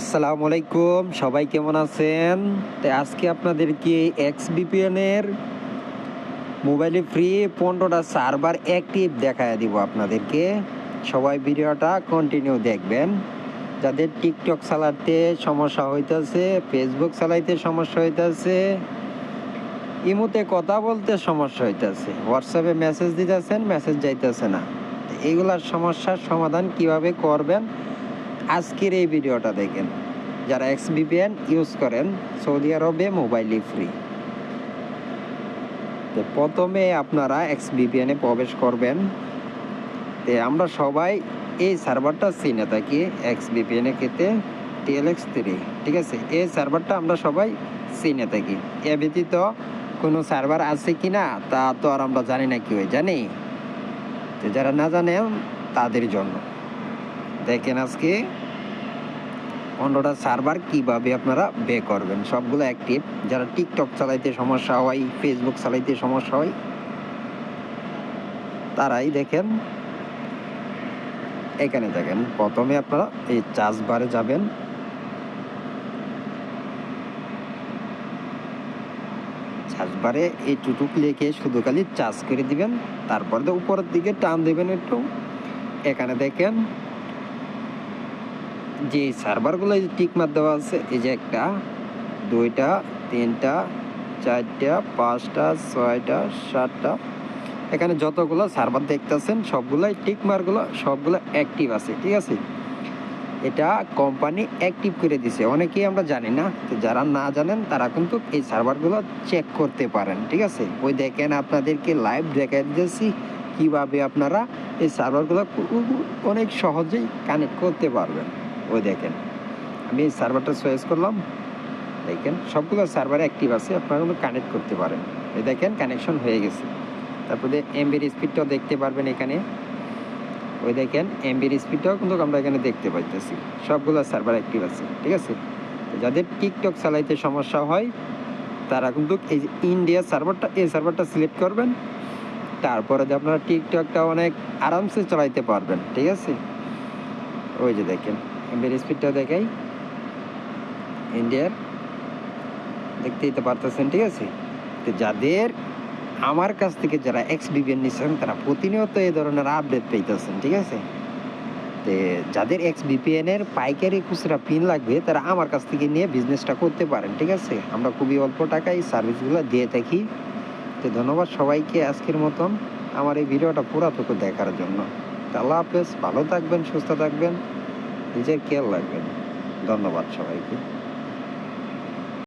আসসালামু আলাইকুম, সবাই কেমন আছেন? তো আজকে আপনাদেরকে এক্সবিপিএন এর মোবাইলে ফ্রি 15টা সার্ভার অ্যাক্টিভ দেখায় দিব আপনাদেরকে। সবাই ভিডিওটা কন্টিনিউ দেখবেন। যাদের টিকটক চালাতে সমস্যা হইতেছে, ফেসবুক চালাইতে সমস্যা হইতেছে, ইমোতে কথা বলতে সমস্যা হইতেছে, হোয়াটসঅ্যাপে মেসেজ দিতেছেন, মেসেজ যাইতেছে না, এইগুলার সমস্যার সমাধান কিভাবে করবেন আজকের এই ভিডিওটা দেখেন। যারা এক্সবিপিএন ইউজ করেন সৌদি আরবে মোবাইলে ফ্রি। তো প্রথমে আপনারা এক্সবিপিএনে প্রবেশ করবেন। তো আমরা সবাই এই সার্ভারটা চিনে থাকি, এক্সবিপিএনে ক্ষেত্রে TLX3, ঠিক আছে? এই সার্ভারটা আমরা সবাই চিনে থাকি। এ ব্যতীত কোনো সার্ভার আছে কি না তা তো আর আমরা জানি না, কি হয় জানি। তো যারা না জানেন তাদের জন্য দেখেন আজকে 15টা সার্ভার কিভাবে আপনারা বে করবেন, সবগুলো অ্যাক্টিভ। যারা টিকটক চালাইতে সমস্যা হয়, ফেসবুক চালাইতে সমস্যা হয়, তারাই দেখেন। এখানে দেখেন, প্রথমে আপনারা এই চার্জ বারে যাবেন। চার্জ বারে এই টুটুক লিখে শুধু খালি চার্জ করে দিবেন। তারপরে তো উপরের দিকে টান দেবেন একটু। এখানে দেখেন যে সার্ভারগুলো টিক মার দেওয়া আছে, এই যে 1টা 2টা 3টা 4টা 5টা 6টা 7টা, এখানে যতগুলো সার্ভার দেখতেছেন সবগুলাই টিক মারগুলো সবগুলো অ্যাক্টিভ আছে, ঠিক আছে? এটা কোম্পানি অ্যাক্টিভ করে দিছে, অনেকেই আমরা জানি না। তো যারা না জানেন তারা কিন্তু এই সার্ভারগুলো চেক করতে পারেন, ঠিক আছে? ওই দেখেন আপনাদেরকে লাইভ দেখাই দিয়েছি কিভাবে আপনারা এই সার্ভারগুলো অনেক সহজেই কানেক্ট করতে পারবেন। ওই দেখেন আমি এই সার্ভারটা চয়েস করলাম, দেখেন সবগুলো সার্ভার অ্যাক্টিভ আছে, আপনারা কিন্তু কানেক্ট করতে পারেন। এই দেখেন কানেকশন হয়ে গেছে। তারপরে এমবির স্পিডটাও দেখতে পারবেন এখানে। ওই দেখেন এমবির স্পিডটাও কিন্তু আমরা এখানে দেখতে পাইতেছি, সবগুলো সার্ভার অ্যাক্টিভ আছে, ঠিক আছে? যাদের টিকটক চালাইতে সমস্যা হয় তারা কিন্তু এই যে ইন্ডিয়া সার্ভারটা, এই সার্ভারটা সিলেক্ট করবেন। তারপরে যে আপনারা টিকটকটা অনেক আরামসে চালাইতে পারবেন, ঠিক আছে? ওই যে দেখেন এমবির স্পিডটাও দেখাই, ইন্ডিয়ার দেখতেই তো পারতেছেন, ঠিক আছে? তো যাদের আমার কাছ থেকে যারা এক্সবিপিএন নিচ্ছেন তারা প্রতিনিয়ত এই ধরনের আপডেট পেইতেছেন, ঠিক আছে? তো যাদের এক্সবিপিএন এর পাইকারি খুচরা পিন লাগবে তারা আমার কাছ থেকে নিয়ে বিজনেসটা করতে পারেন, ঠিক আছে? আমরা খুবই অল্প টাকায় এই সার্ভিসগুলো দিয়ে থাকি। তো ধন্যবাদ সবাইকে আজকের মতন আমার এই ভিডিওটা পুরোটুকু দেখার জন্য। আল্লাহ হাফেজ, ভালো থাকবেন, সুস্থ থাকবেন, নিজের খেয়াল রাখবেন। ধন্যবাদ সবাইকে।